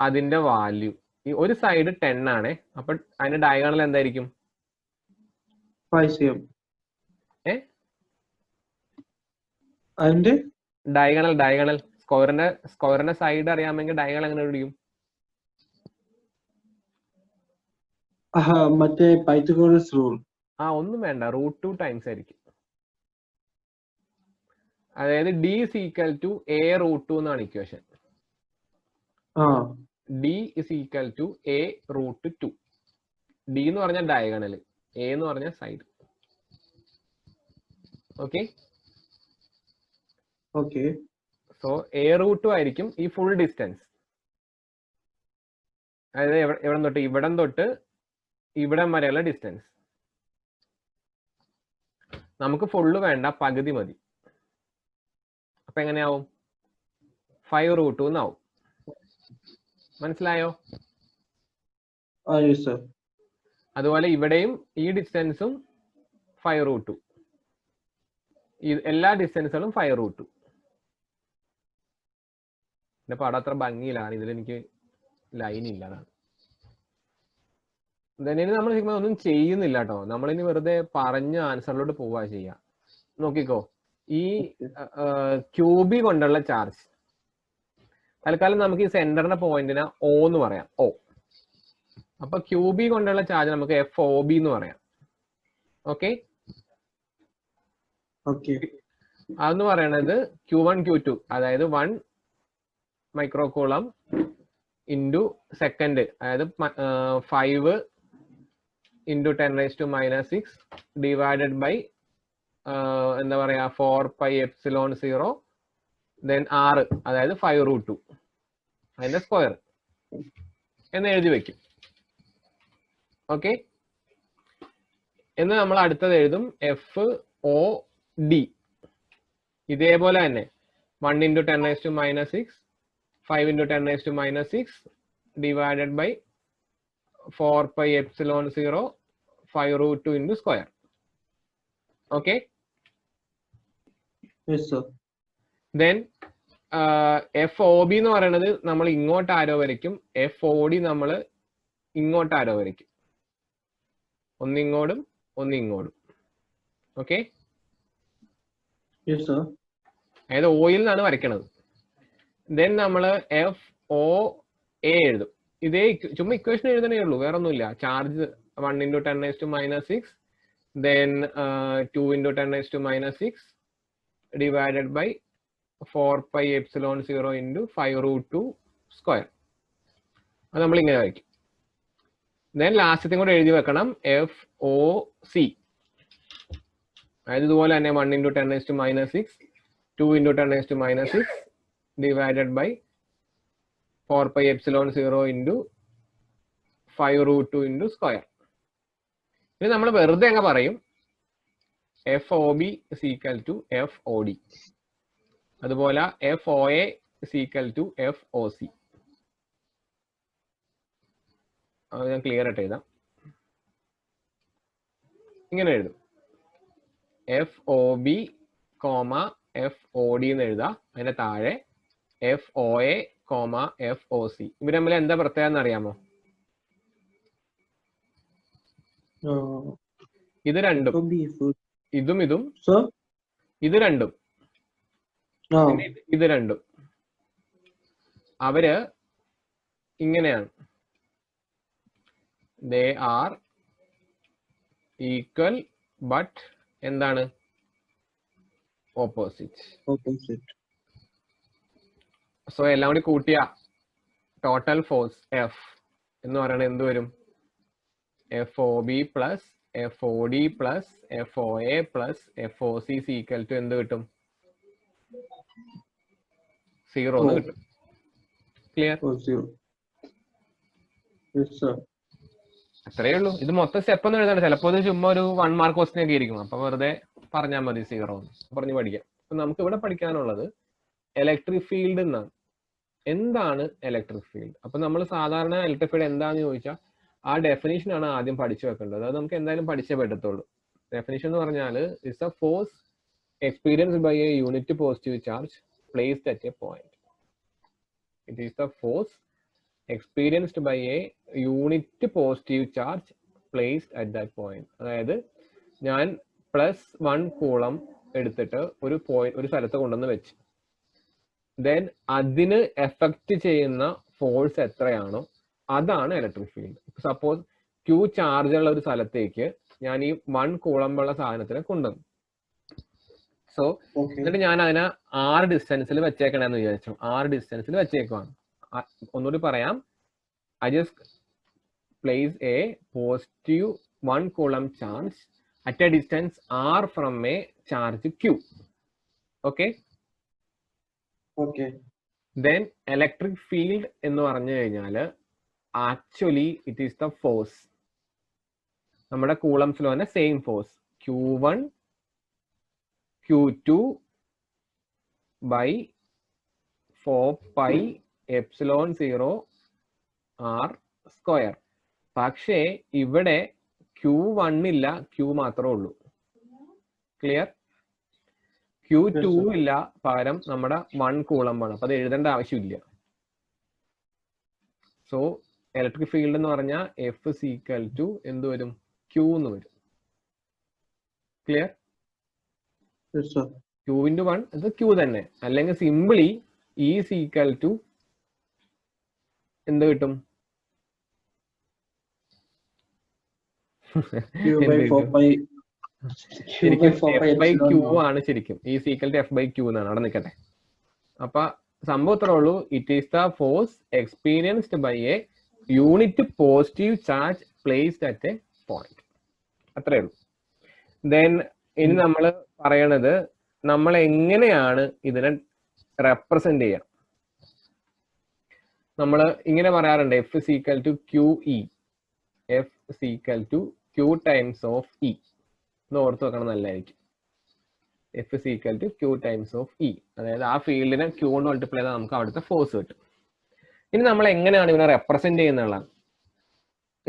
അതിന്റെ വാല്യൂ, ഈ ഒരു സൈഡ് 10 ആണ്, അപ്പൊ അതിന്റെ ഡയഗണൽ എന്തായിരിക്കും? 5 cm. അതിന്റെ ഡയഗണൽ സ്ക്വയറിന്റെ സൈഡ് അറിയാമെങ്കിൽ ഡയഗണൽ എങ്ങനെ പിടിക്കും? മറ്റേ പൈത്തഗോറസ് റൂൾ. ഒന്നും വേണ്ട, √2 ടൈംസ് ആയിരിക്കും. അതായത് D is equal to A √2 എന്നാണ് ഇക്വേഷൻ. D is equal to A root 2. D എന്ന് പറഞ്ഞാൽ ഡയഗണൽ, എ എന്ന് പറഞ്ഞാൽ side. Okay, okay. So A root 2 ആയിരിക്കും ഈ ഫുൾ ഡിസ്റ്റൻസ്. അതായത് ഇവിടം തൊട്ട് ഇവിടം വരെയുള്ള ഡിസ്റ്റൻസ്. നമുക്ക് ഫുള്ള് വേണ്ട, പകുതി മതി. അപ്പൊ എങ്ങനെയാവും? 5 റൂട്ട് 2 എന്നാവും. മനസ്സിലായോ? Yes, sir. അതുപോലെ ഇവിടെയും ഈ ഡിസ്റ്റൻസും 5 റൂട്ട് 2. എല്ലാ ഡിസ്റ്റൻസുകളും 5 റൂട്ട് 2. എന്റെ പടം അത്ര ഭംഗിയിലാണ്, ഇതിലെനിക്ക് ലൈൻ ഇല്ല. ഇനി നമ്മൾ ഒന്നും ചെയ്യുന്നില്ല കേട്ടോ, നമ്മളിനി വെറുതെ പറഞ്ഞ ആൻസറിലോട്ട് പോവാ ചെയ്യാ. നോക്കിക്കോ, ഈ ക്യൂബി കൊണ്ടുള്ള ചാർജ് തൽക്കാലം നമുക്ക് ഈ സെന്ററിന്റെ പോയിന്റിനെ O എന്ന് പറയാം. O. അപ്പൊ ക്യൂബി കൊണ്ടുള്ള ചാർജ് നമുക്ക് FOB എന്ന് പറയാം. ഓക്കെ, അതെന്ന് പറയണത് Q1 Q2, അതായത് 1 മൈക്രോകൂളം ഇൻറ്റു സെക്കൻഡ്, അതായത് 5 into 10⁻⁻6 divided by എന്താ പറയാ 4πε0 then r, അതായത് 5 റൂട്ട് 2 അതിന്റെ സ്ക്വയർ എന്ന് എഴുതി വെക്കും. ഓക്കെ, എന്ന് നമ്മൾ അടുത്തത് എഴുതും FOD. ഇതേപോലെ തന്നെ 1 into 10⁻⁻6 5 into 10⁻⁻6 divided by 4πε0 5 root 2 into square. Okay. Yes, sir. Then FOB എന്ന് പറയുന്നത് നമ്മൾ ഇങ്ങോട്ട് ആരോ വരയ്ക്കും, FOD നമ്മൾ ഇങ്ങോട്ട് ആരോ വരയ്ക്കും. ഒന്നിങ്ങോട്ടും ഒന്നിങ്ങോട്ടും. ഓക്കെ. Yes, sir. അതായത് ഓയിൽ നിന്നാണ് വരയ്ക്കണത്. ദെൻ നമ്മൾ FOA എഴുതും. ഇതേ ചുമ്മാ ഇക്വേഷൻ എഴുതണേ ഉള്ളൂ, വേറെ ഒന്നുമില്ല. Charge 1 into 10⁻⁻6 then 2 into 10⁻⁻6 divided by 4πε0 into 5 root 2 square. അത് നമ്മൾ ഇങ്ങനെ വയ്ക്കും. ദെൻ ലാസ്റ്റത്തെ കൂടെ എഴുതി വെക്കണം FOC. അതായത് ഇതുപോലെ തന്നെ 1 into 10⁻⁻6 2 into 10⁻⁻6 divided by 4πε0 into 5 root 2 into square. ഇനി നമ്മൾ വെറുതെ അങ്ങ് പറയും FOB is equal to FOD. അതുപോലെ FOA is equal to FOC. അത് ഞാൻ ക്ലിയർ ആയിട്ട് എഴുതാം. ഇങ്ങനെ എഴുതും FOB, FOD എന്ന് എഴുതാം. അതിന്റെ താഴെ FOA, FOC. ഇവര് തമ്മിൽ എന്താ പ്രത്യേകത എന്ന് അറിയാമോ? ഇത് രണ്ടും ഇതും ഇതും ഇത് രണ്ടും ഇത് രണ്ടും അവര് ഇങ്ങനെയാണ്. ദേ ആർ ഈക്വൽ ബട്ട് എന്താണ്? ഓപ്പോസിറ്റ്. സോ എല്ലാം കൂടി കൂട്ടിയ ടോട്ടൽ ഫോഴ്സ് F എന്ന് പറയുന്നത് എന്ത് വരും? FOB plus FOD plus FOA plus FOC equal to എന്ത് കിട്ടും? 0 എന്ന് കിട്ടും. ക്ലിയർ? അത്രയേ ഉള്ളൂ. ഇത് മൊത്തം സ്റ്റെപ്പ് ഒന്നും എഴുതണ്ട. ചിലപ്പോൾ ഇത് ചുമ്മാ ഒരു 1 മാർക്ക് ക്വസ്റ്റ്യൻ ഒക്കെ ഇരിക്കും. അപ്പൊ വെറുതെ പറഞ്ഞാൽ മതി 0 പറഞ്ഞ് പഠിക്കാം. അപ്പൊ നമുക്ക് ഇവിടെ പഠിക്കാനുള്ളത് ഇലക്ട്രിക് ഫീൽഡ് എന്നാണ്. എന്താണ് ഇലക്ട്രിക് ഫീൽഡ്? അപ്പൊ നമ്മൾ സാധാരണ ഇലക്ട്രിക് ഫീൽഡ് എന്താണെന്ന് ചോദിച്ചാൽ ആ ഡെഫിനിഷൻ ആണ് ആദ്യം പഠിച്ചു വെക്കേണ്ടത്. അത് നമുക്ക് എന്തായാലും പഠിച്ചേ പറ്റത്തുള്ളൂ. ഡെഫിനിഷൻ എന്ന് പറഞ്ഞാൽ it's a force experienced by a unit positive charge placed at a point. It is the force experienced by a unit positive charge placed at that point. അതായത് ഞാൻ +1 കൂളം എടുത്തിട്ട് ഒരു സ്ഥലത്ത് കൊണ്ടുവന്ന് വെച്ച്, ദെൻ അതിന് എഫക്റ്റ് ചെയ്യുന്ന ഫോഴ്സ് എത്രയാണോ അതാണ് electric field. Suppose Q charge ഉള്ള ഒരു സ്ഥലത്തേക്ക് ഞാൻ ഈ 1 കൂളമ്പുള്ള സാധനത്തിനെ കൊണ്ടുവന്നു. സോ എന്നിട്ട് ഞാൻ അതിനെ R ഡിസ്റ്റൻസിൽ വെച്ചേക്കണെന്ന് വിചാരിച്ചു. R ഡിസ്റ്റൻസിൽ വെച്ചേക്കുവാണ്. ഒന്നുകൂടി പറയാം, I just place a positive 1 coulomb charge at a distance r from a charge q. Okay. Okay. Then electric field എന്ന് പറഞ്ഞു കഴിഞ്ഞാല് actually it is the force. നമ്മുടെ കൂളംസിൽ വന്ന same force Q1 Q2 by 4 pi epsilon 0 r square. പക്ഷേ ഇവിടെ Q1 ഇല്ല, Q മാത്രമേ ഉള്ളൂ. ക്ലിയർ? Q2 ഇല്ല, പകരം നമ്മുടെ 1 കൂളംബ് ആണ്. അപ്പൊ അത് എഴുതേണ്ട ആവശ്യമില്ല. സോ ഇലക്ട്രിക് ഫീൽഡ് എന്ന് പറഞ്ഞാൽ F is equal to എന്ത് വരും? Q എന്ന് വരും. ക്ലിയർ? Q into 1 ഇത് Q തന്നെ. അല്ലെങ്കിൽ simply E is equal to എന്ത് കിട്ടും? ശരിക്കും F/Q ആണ് ശരിക്കും. E is equal to F/Q എന്നാണ്. അവിടെ നിൽക്കട്ടെ. അപ്പൊ സംഭവം ഇത്രേ ഉള്ളൂ. It is the force experienced by a unit positive charge placed at a point. അത്രേ ഉള്ളൂ. ദെൻ ഇനി നമ്മൾ പറയണത് നമ്മൾ എങ്ങനെയാണ് ഇതിനെ റെപ്രസെന്റ് ചെയ്യുക. നമ്മൾ ഇങ്ങനെ പറയാറുണ്ട്, F is equal to QE. F is equal to Q times of E. എന്ന് ഓർത്ത് വെക്കണം, നല്ലതായിരിക്കും. F is equal to Q times of E. അതായത് ആ ഫീൽഡിനെ Q കൊണ്ട് മൾട്ടിപ്ലൈ ചെയ്താൽ നമുക്ക് അവിടുത്തെ ഫോഴ്സ് കിട്ടും. ഇനി നമ്മൾ എങ്ങനെയാണ് ഇതിനെ റെപ്രസെന്റ് ചെയ്യുന്നതാണ്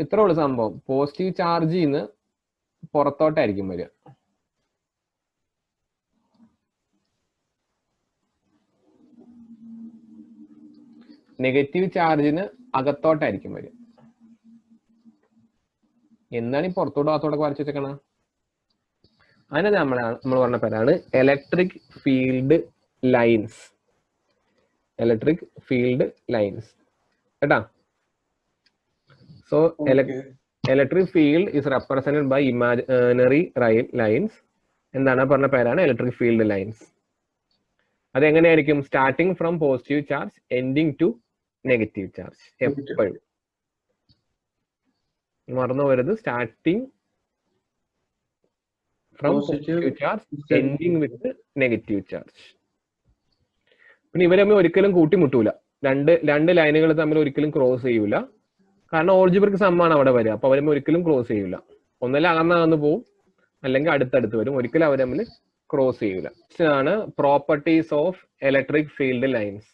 ഇത്ര ഉള്ള സംഭവം. പോസിറ്റീവ് ചാർജിൽ നിന്ന് പുറത്തോട്ടായിരിക്കും വരിക. നെഗറ്റീവ് ചാർജിന് അകത്തോട്ടായിരിക്കും വരിക. എന്താണ് ഈ പുറത്തോട്ട് അകത്തോട്ടൊക്കെ വരച്ചു വെച്ചേക്കണ? അതിനെ നമ്മൾ പറഞ്ഞ പേരാണ് electric field lines. Electric field lines കേട്ടാ. So electric field is represented by imaginary lines. എന്താണ് പറഞ്ഞ പേരാണ് ഇലക്ട്രിക് ഫീൽഡ് ലൈൻസ്. അതെങ്ങനെയായിരിക്കും? Starting from positive charge ending to negative charge. എപ്പോഴും മറന്നു വരുന്നത്, starting from positive charge ending with negative charge. പിന്നെ ഇവർ തമ്മിൽ ഒരിക്കലും കൂട്ടിമുട്ടൂല. രണ്ട് ലൈനുകൾ തമ്മിൽ ഒരിക്കലും ക്രോസ് ചെയ്യൂല. കാരണം ഓൾജിബ്രിക് സമ്മാണ് അവിടെ വരിക. അപ്പൊ അവർ ഒരിക്കലും ക്രോസ് ചെയ്യൂല. ഒന്നല്ല അകന്ന് പോവും, അല്ലെങ്കിൽ അടുത്തടുത്ത് വരും. ഒരിക്കലും അവർ തമ്മിൽ ക്രോസ് ചെയ്യൂല. ഇതാണ് properties of electric field lines.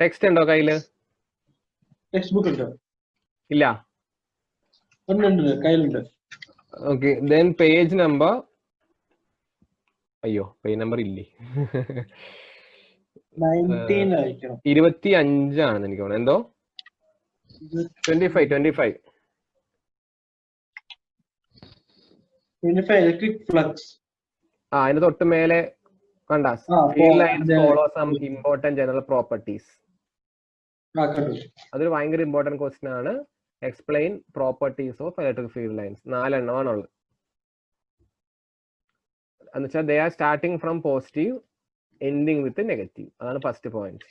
Text ഉണ്ടോ കയ്യില്? ടെക്സ്റ്റ് ബുക്ക് ഉണ്ടോ? ഇല്ല. കയ്യിലുണ്ട്. Okay, then page number. അയ്യോ, പേജ് നമ്പർ ഇല്ലേ? 25 എനിക്ക് തോന്നുന്നു. എന്തോ 25 ഇലക്ട്രിക് ഫ്ലക്സ്. അതിന് തൊട്ട് മേലെ കണ്ട, field lines follow some important general properties. അതൊരു ഭയങ്കര ഇമ്പോർട്ടന്റ് ക്വസ്റ്റ്യൻ ആണ്. Explain properties of electric field lines. 4 എണ്ണമാണുള്ളത്. എന്നുവെച്ചാൽ they are starting from positive ending with negative. അതാണ് first point.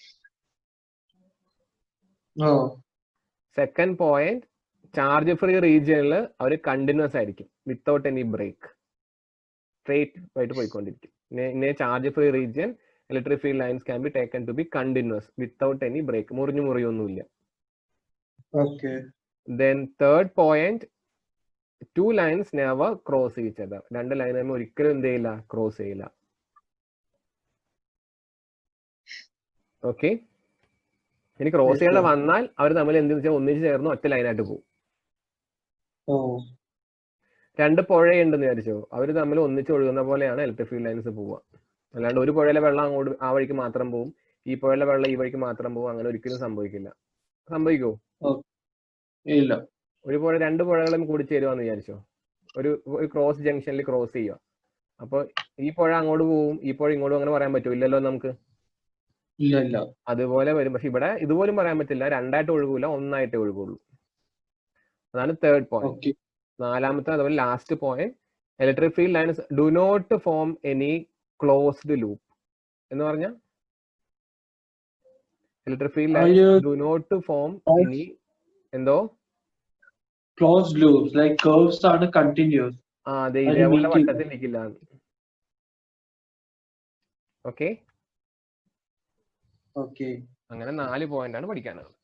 Second point, charge free റീജിയനിൽ അവർ കണ്ടിന്യൂസ് ആയിരിക്കും, വിത്തൗട്ട് എനി ബ്രേക്ക്. സ്ട്രേറ്റ് ആയിട്ട് പോയിക്കൊണ്ടിരിക്കും. Charge free region electric field lines can be taken to be continuous without any break. മുറിയൊന്നുമില്ല. Then third point, two lines never cross each other. രണ്ട് ലൈൻ തമ്മിൽ ഒരിക്കലും എന്ത് ചെയ്യില്ല? ക്രോസ് ചെയ്യില്ല. ഓക്കെ, ഇനി ക്രോസ് ചെയ്യേണ്ട വന്നാൽ അവർ തമ്മിൽ എന്തെന്ന് വെച്ചാൽ ഒന്നിച്ച് ചേർന്ന് ഒറ്റ ലൈനായിട്ട് പോകും. രണ്ട് പുഴയുണ്ടെന്ന് വിചാരിച്ചോ, അവർ തമ്മിൽ ഒന്നിച്ച് ഒഴുകുന്ന പോലെയാണ് ഇലക്ട്രിക് ഫീൽഡ് ലൈൻസ് പോവുക. അല്ലാണ്ട് ഒരു പുഴയിലെ വെള്ളം അങ്ങോട്ട് ആ വഴിക്ക് മാത്രം പോവും, ഈ പുഴയിലെ വെള്ളം ഈ വഴിക്ക് മാത്രം പോവും. അങ്ങനെ ഒരിക്കലും സംഭവിക്കില്ല. സംഭവിക്കോ? ഇല്ല. ഒരു പുഴ രണ്ട് പുഴകളും കൂടി ചേരുവാന്ന് വിചാരിച്ചോ, ഒരു ക്രോസ് ജംഗ്ഷനിൽ ക്രോസ് ചെയ്യുക. അപ്പൊ ഈ പുഴ അങ്ങോട്ട് പോവും, ഈ പുഴ ഇങ്ങോട്ടും, അങ്ങനെ പറയാൻ പറ്റുമോ? ഇല്ലല്ലോ നമുക്ക്. ഇല്ല. അതുപോലെ വരും. പക്ഷെ ഇവിടെ ഇതുപോലും പറയാൻ പറ്റില്ല. രണ്ടായിട്ട് ഒഴുകൂല, ഒന്നായിട്ടേ ഒഴുകുള്ളൂ. അതാണ് തേർഡ് പോയിന്റ്. നാലാമത്തെ അതുപോലെ last point, electric field lines do not form any closed loop. എന്ന് പറഞ്ഞാൽ Electric field Are lines you do not form any എന്തോ closed loops, like curves are continuous? അതെ Are you ഇതേപോലെ meeting? വട്ടത്തിൽ ഇരിക്കില്ല. Okay Okay. അങ്ങനെ 4 പോയിന്റ് ആണ് പഠിക്കാനുള്ളത്.